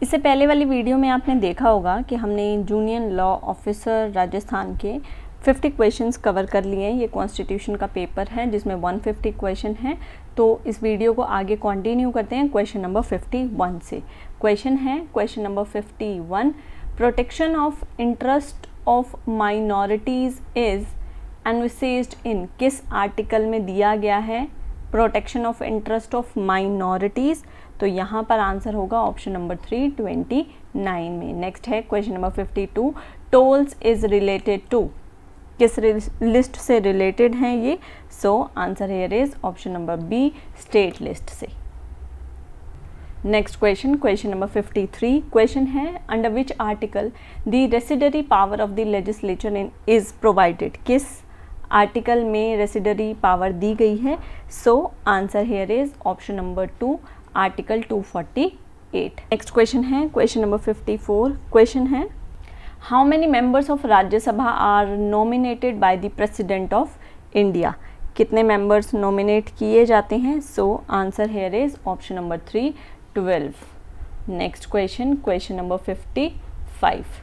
इससे पहले वाली वीडियो में आपने देखा होगा कि हमने जूनियर लॉ ऑफिसर राजस्थान के 50 क्वेश्चंस कवर कर लिए हैं। ये कॉन्स्टिट्यूशन का पेपर है जिसमें 150 क्वेश्चन हैं। तो इस वीडियो को आगे कंटिन्यू करते हैं क्वेश्चन नंबर 51 से। क्वेश्चन है question number 51, protection of interest of minorities is envisaged in, किस आर्टिकल में दिया गया है protection of interest of minorities? तो यहाँ पर आंसर होगा ऑप्शन नंबर 3 29 में। नेक्स्ट है question number 52, tolls is related to, किस लिस्ट से रिलेटेड हैं ये? So answer here is option number B, state list से। Next question, question number 53, question है under which article the residuary power of the legislature is provided, किस article में रेसिडरी पावर दी गई है? So answer here is option number 2, article 248। Next question है question number 54, question है how many members of Rajya Sabha are nominated by the president of India, कितने members nominate किए जाते हैं? So answer here is option number 3 12। Next question, question number 55,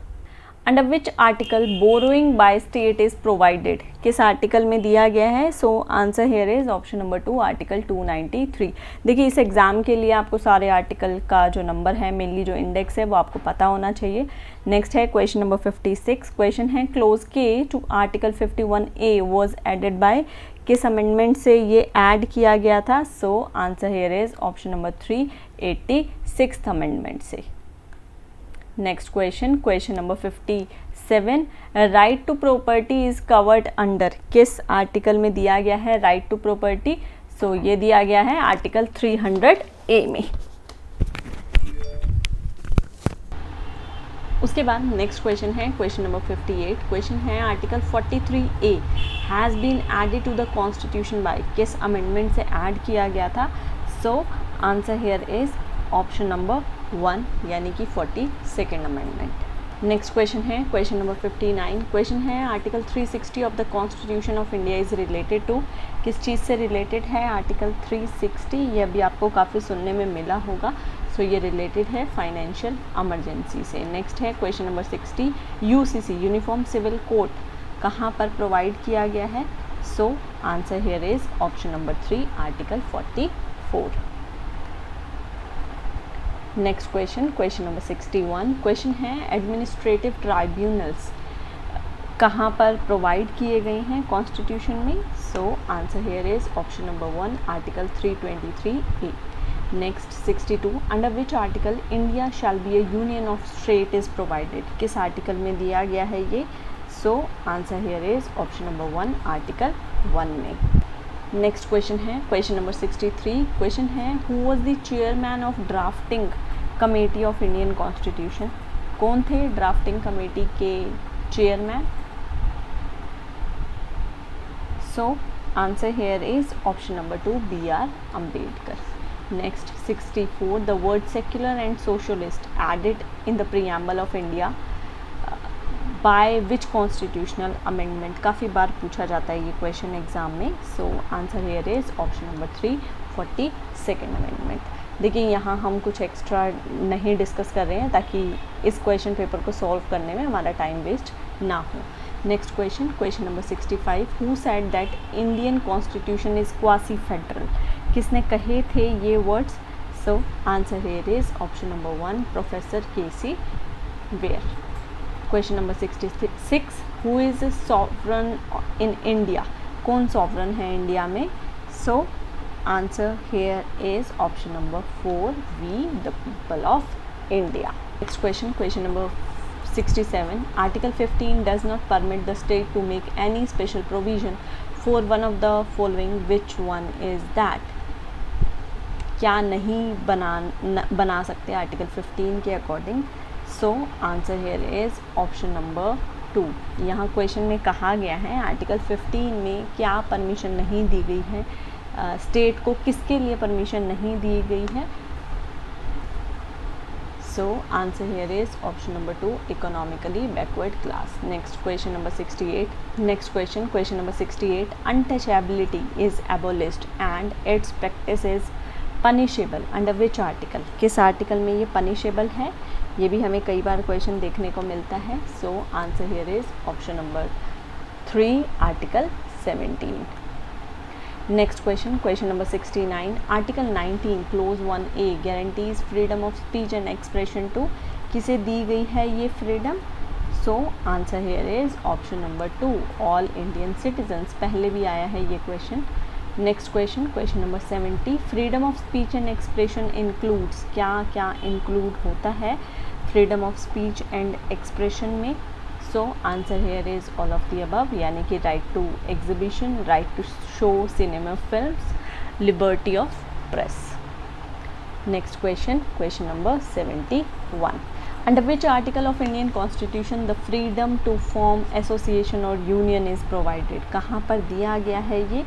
under which article borrowing by state is provided, किस article में दिया गया है? So answer here is option number 2, article 293। देखिए इस एग्जाम के लिए आपको सारे आर्टिकल का जो नंबर है, मेनली जो इंडेक्स है, वो आपको पता होना चाहिए। नेक्स्ट है क्वेश्चन नंबर 56, क्वेश्चन है clause K to article 51A was added by, किस अमेंडमेंट से ये ऐड किया गया था? So answer here is option number 3 86th amendment से। Next question, question number 57, right to property is covered under, किस article में दिया गया है राइट टू प्रॉपर्टी? सो ये दिया गया है आर्टिकल 300A में। उसके बाद नेक्स्ट क्वेश्चन है क्वेश्चन नंबर 58, क्वेश्चन है article 43A has been added to the constitution by, किस अमेंडमेंट से ऐड किया गया था? So answer here is option number 1 यानी कि 42nd अमेंडमेंट। नेक्स्ट क्वेश्चन है क्वेश्चन नंबर 59, क्वेश्चन है article 360 of the constitution of India is related to, किस चीज़ से रिलेटेड है आर्टिकल 360? ये भी आपको काफ़ी सुनने में मिला होगा। सो ये रिलेटेड है फाइनेंशियल इमरजेंसी से। नेक्स्ट है question number 60, UCC uniform civil code कहाँ पर प्रोवाइड किया गया है? So answer here is option number 3, article 44। Next question, question number 61, question है एडमिनिस्ट्रेटिव ट्राइब्यूनल्स कहाँ पर प्रोवाइड किए गए हैं कॉन्स्टिट्यूशन में? So answer here is option number 1, article 323A। Next 62, under which article India shall be a union of state is provided, किस article में दिया गया है ये? So answer here is option number 1, article 1 में। नेक्स्ट क्वेश्चन है question number 63, question है who was the chairman of drafting committee of Indian constitution, कौन थे ड्राफ्टिंग कमेटी के chairman? So answer here is option number 2, BR Ambedkar. Next 64, the word secular and socialist added in the preamble of India by which constitutional amendment, काफ़ी बार पूछा जाता है ये question exam में। So answer here is option number 3, 42nd amendment. देखिए यहाँ हम कुछ एक्स्ट्रा नहीं डिस्कस कर रहे हैं ताकि इस क्वेश्चन पेपर को सॉल्व करने में हमारा टाइम वेस्ट ना हो। Next question, question number 65, who said that Indian constitution is quasi federal, किसने कहे थे ये words? So answer here is option number 1, professor KC Wheare. Question number 66, who is sovereign in India, कौन sovereign है India में? So answer here is option number 4, we the people of India. Next question, question number 67, article 15 does not permit the state to make any special provision for one of the following, which one is that, क्या नहीं बना सकते article 15 के according? So answer here is option number 2। यहाँ question में कहा गया है आर्टिकल 15 में क्या परमिशन नहीं दी गई है, स्टेट को किसके लिए परमिशन नहीं दी गई है? So answer here is option number 2, economically backward class. Next question number 68, next question, question number 68, untouchability is एबोलिश्ड and it's practice is punishable under which article, किस आर्टिकल में ये पनिशेबल है, ये भी हमें कई बार क्वेश्चन देखने को मिलता है. So answer here is option number 3 article 17. Next question, question number 69. Article 19 clause 1A guarantees freedom of speech and expression to, किसे दी गई है ये freedom. So answer here is option number 2 all Indian citizens. पहले भी आया है ये question. Next question, question number 70. Freedom of speech and expression includes, क्या क्या इंक्लूड होता है freedom of speech and expression में. So answer here is all of the above, यानी कि right to exhibition, right to show cinema films, liberty of press. Next question, question number 71. Under which article of Indian constitution the freedom to form association और union is provided, कहाँ पर दिया गया है ये.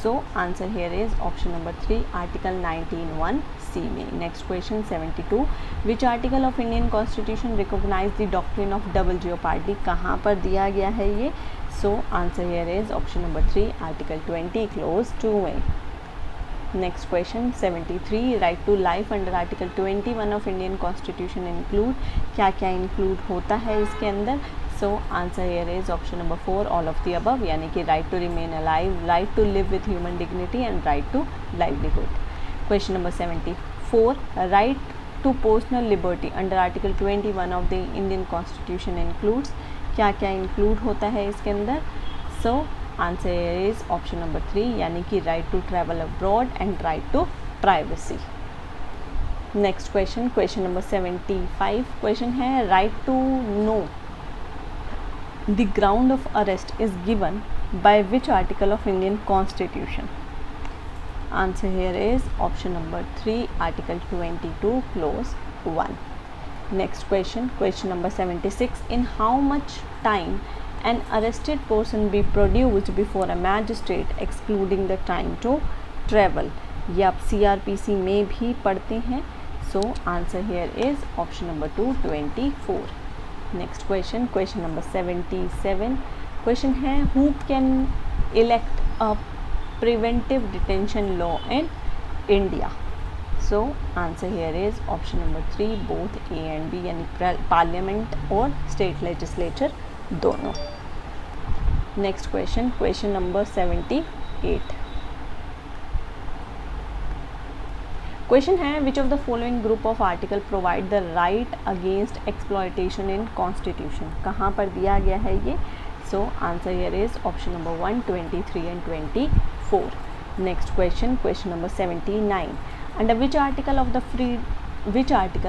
So answer here is option number 3 article 19(1)(c) में. Next question 72. Which article of Indian constitution recognize the doctrine of double jeopardy, कहाँ पर दिया गया है ये. So answer here is option number 3 article 20 clause 2 में. Next question 73. Right to life under article 21 of Indian constitution include, क्या क्या include होता है इसके अंदर. So answer here is option number 4 all of the above, यानी कि right to remain alive, right to live with human dignity and right to livelihood. Question number 74. Right to personal liberty under article 21 of the Indian constitution includes, क्या क्या include होता है इसके अंदर. So answer here is option number 3, यानी कि right to travel abroad and right to privacy. Next question, question number 75. Question है right to know the ground of arrest is given by which article of Indian Constitution. Answer here is option number 3 article 22 clause 1. Next question, question number 76. In how much time an arrested person be produced before a magistrate excluding the time to travel, ये आप CRPC में भी पढ़ते हैं. So answer here is option number 2 24. Next question, question number 77. Question है who can elect a preventive detention law in India. So answer here is option number 3 both A and B, यानी parliament और state legislature दोनों. Next question, question number 78. Question है which of the following group of article provide the right against exploitation in constitution, कहाँ पर दिया गया है ये. So answer here is option number 1 23 and 24. Next question, question number 79. Under which article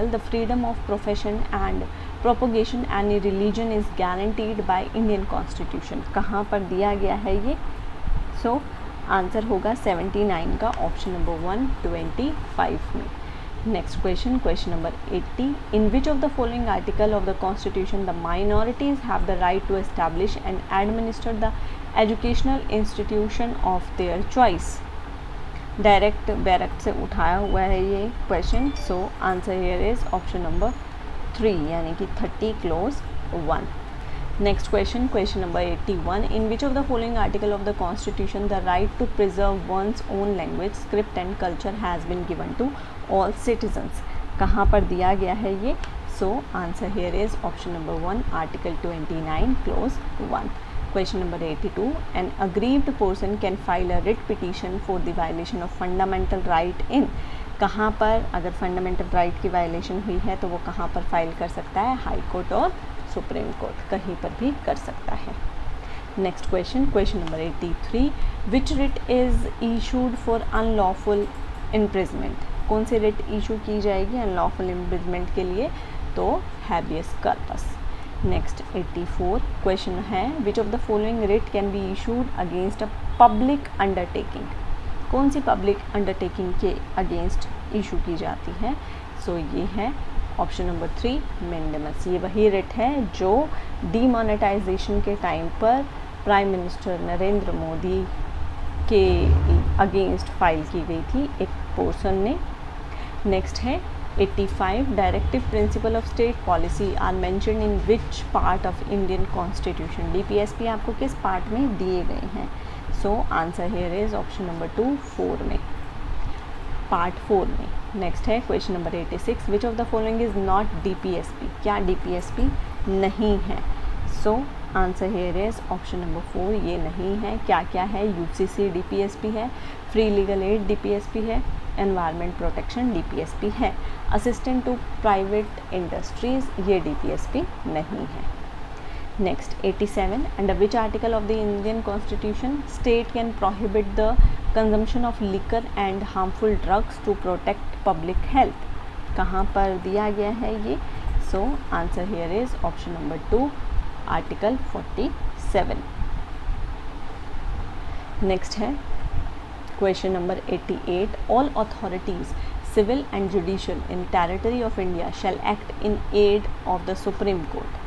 the freedom of profession and propagation any religion is guaranteed by Indian constitution, कहाँ पर दिया गया है ये. सो आंसर होगा 79 का ऑप्शन नंबर 125 में. Next question, question number 80. In which of the following article of the constitution the minorities have the right to establish and administer the educational institution of their choice. Direct से उठाया हुआ है ये question. So answer here is option number 3, यानी कि 30 clause 1. Next question, question number 81. In which of the following article of the constitution the right to preserve once own language, script and culture has been given to all citizens, कहाँ पर दिया गया है ये. So answer here is option number 1 article 29 clause 1. Question number 82. An aggrieved person can file a writ petition for the violation of fundamental right in, कहाँ पर अगर fundamental right की वायलेशन हुई है तो वो कहाँ पर फाइल कर सकता है. हाई कोर्ट और सुप्रीम कोर्ट, कहीं पर भी कर सकता है. Next question, question number 83. Which writ is issued for unlawful imprisonment, कौन सी रिट इशू की जाएगी अनलॉफुल इम्प्रिजमेंट के लिए. तो हैबियस कॉर्पस. नेक्स्ट 84. क्वेश्चन है which of the following writ can be issued against a public undertaking, कौन सी public undertaking के against issue की जाती है. सो ये है ऑप्शन नंबर 3 मेंडेमस. ये वही रिट है जो डीमोनेटाइजेशन के टाइम पर प्राइम मिनिस्टर नरेंद्र मोदी के अगेंस्ट फाइल की गई थी एक पर्सन ने. नेक्स्ट है 85. Directive principle of state policy are mentioned in which part of Indian constitution, DPSP आपको किस पार्ट में दिए गए हैं. So answer here is option number 2 4 में. पार्ट 4 में। नेक्स्ट है question number 86, which of the following is not DPSP, क्या DPSP नहीं है? So answer here is option number 4, ये नहीं है। क्या क्या है? UCC DPSP है, फ्री लीगल एड DPSP है, एनवायरनमेंट प्रोटेक्शन DPSP है, असिस्टेंट टू प्राइवेट इंडस्ट्रीज ये DPSP नहीं है। Next 87, under which article of the Indian constitution state can prohibit the consumption of liquor and harmful drugs to protect public health, कहाँ पर दिया गया है ये? So answer here is option number 2, article 47। Next है question number 88, all authorities civil and judicial in territory of India shall act in aid of the supreme court,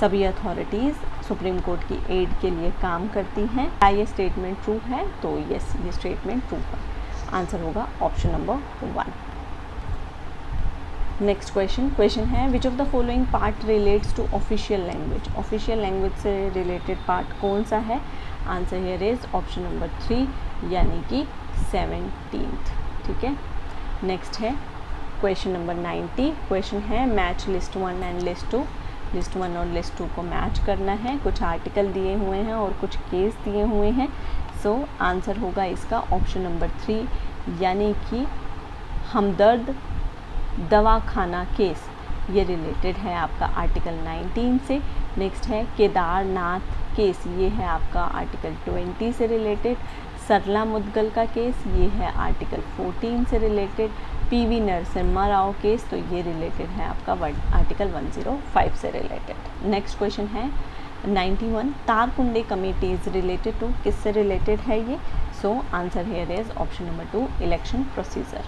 सभी authorities supreme court की aid के लिए काम करती हैं। क्या ये स्टेटमेंट ट्रू है? तो यस, ये स्टेटमेंट ट्रू है। आंसर होगा ऑप्शन नंबर 1। नेक्स्ट क्वेश्चन है which of the following part relates to official language, official language से रिलेटेड पार्ट कौन सा है? Answer here is option number 3 यानी कि 17th। ठीक है। नेक्स्ट है क्वेश्चन नंबर 90, क्वेश्चन है match list 1 and list 2, list 1 और लिस्ट 2 को मैच करना है। कुछ आर्टिकल दिए हुए हैं और कुछ केस दिए हुए हैं। सो आंसर होगा इसका ऑप्शन नंबर 3 यानी कि हमदर्द दवाखाना केस, ये रिलेटेड है आपका आर्टिकल 19 से। नेक्स्ट है केदारनाथ केस, ये है आपका आर्टिकल 20 से रिलेटेड। सरला मुदगल का केस, ये है आर्टिकल 14 से related. PV Narasimha Rao case, तो ये रिलेटेड है आपका आर्टिकल 105 से रिलेटेड। नेक्स्ट क्वेश्चन है 91, Tarkunde committee is related to, किससे रिलेटेड है ये? So answer here is option number 2, election procedure.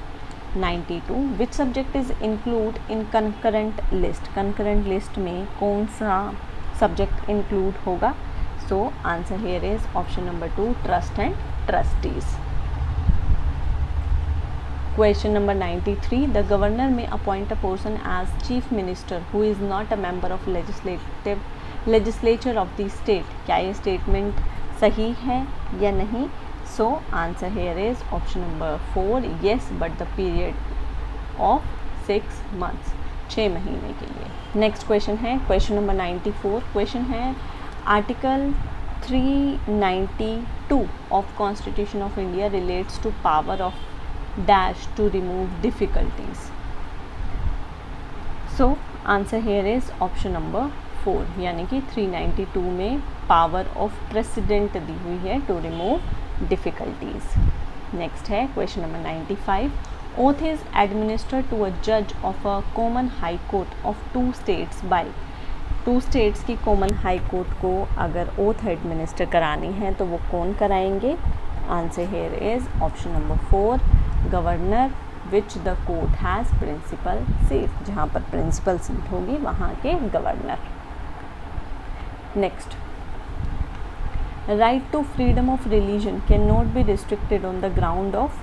92, which subject is include in concurrent list, concurrent list में कौन सा सब्जेक्ट इंक्लूड होगा? So answer here is option number 2, trust and trustees. Question number 93, the governor may appoint a person as chief minister who is not a member of legislature of the state, क्या ये statement सही है या नहीं? So answer here is option number 4, yes but the period of 6 months, 6 महीने के लिए। Next question है क्वेश्चन नंबर 94, क्वेश्चन है article 392 of constitution of India relates to power of dash to remove difficulties. So answer here is option number 4 यानी कि 392 में power of president दी हुई है टू रिमूव डिफ़िकल्टीज। नेक्स्ट है question number 95, oath is administered to a जज of a common high court of 2 states by, 2 states की common high court को अगर ओथ एडमिनिस्टर करानी है तो वो कौन कराएंगे? Answer here is option number 4, governor which the court has principal seat, जहाँ पर प्रिंसिपल सीट होगी वहाँ के governor. Next, right to freedom of religion can not be restricted on the ground of,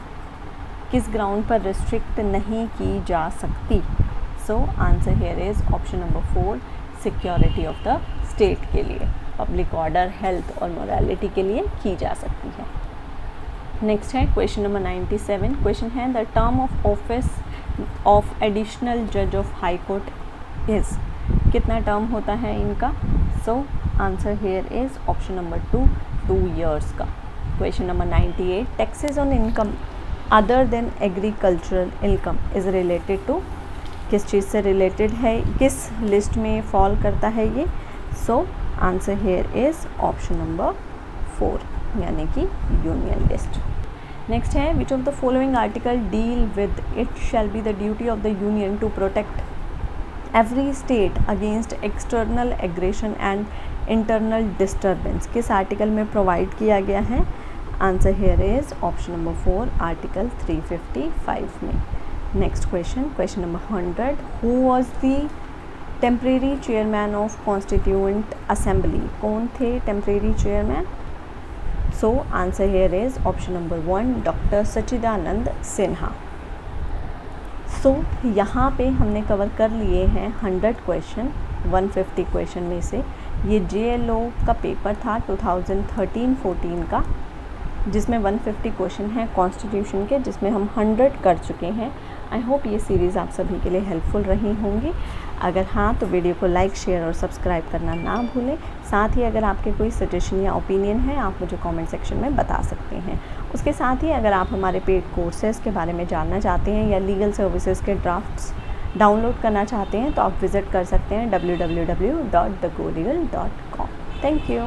किस ग्राउंड पर रिस्ट्रिक्ट नहीं की जा सकती? So answer here is option number 4, security of the state के लिए, पब्लिक ऑर्डर, हेल्थ और मोरालिटी के लिए की जा सकती है। नेक्स्ट है क्वेश्चन नंबर 97, क्वेश्चन है the term of office of additional जज ऑफ हाई कोर्ट इज़, कितना टर्म होता है इनका? So answer here is option number 2 years का। Question number 98, taxes on income other than agricultural income is related to, किस चीज़ से रिलेटेड है, किस लिस्ट में फॉल करता है ये? So answer here is option number 4 यानी कि यूनियन लिस्ट। नेक्स्ट है which of the following article deal with it shall be the duty of the union to protect every state against external aggression and internal disturbance, किस article में provide किया गया है? Answer here is option number 4, article 355 में। Next question number 100, who was the temporary chairman of constituent assembly, कौन थे temporary chairman? So answer here is option number 1, doctor Sachchidanand Sinha. सो यहाँ पे हमने कवर कर लिए हैं 100 क्वेश्चन 150 क्वेश्चन में से। ये JLO का पेपर था 2013-14 का। जिसमें 150 क्वेश्चन हैं कॉन्स्टिट्यूशन के, जिसमें हम 100 कर चुके हैं। आई होप ये सीरीज़ आप सभी के लिए हेल्पफुल रही होंगी। अगर हाँ तो वीडियो को लाइक, शेयर और सब्सक्राइब करना ना भूलें। साथ ही अगर आपके कोई सजेशन या ओपिनियन है आप मुझे कमेंट सेक्शन में बता सकते हैं। उसके साथ ही अगर आप हमारे पेड कोर्सेज़ के बारे में जानना चाहते हैं या लीगल सर्विसेज के ड्राफ्ट्स डाउनलोड करना चाहते हैं तो आप विज़िट कर सकते हैं www.thegoligal.com। Thank you.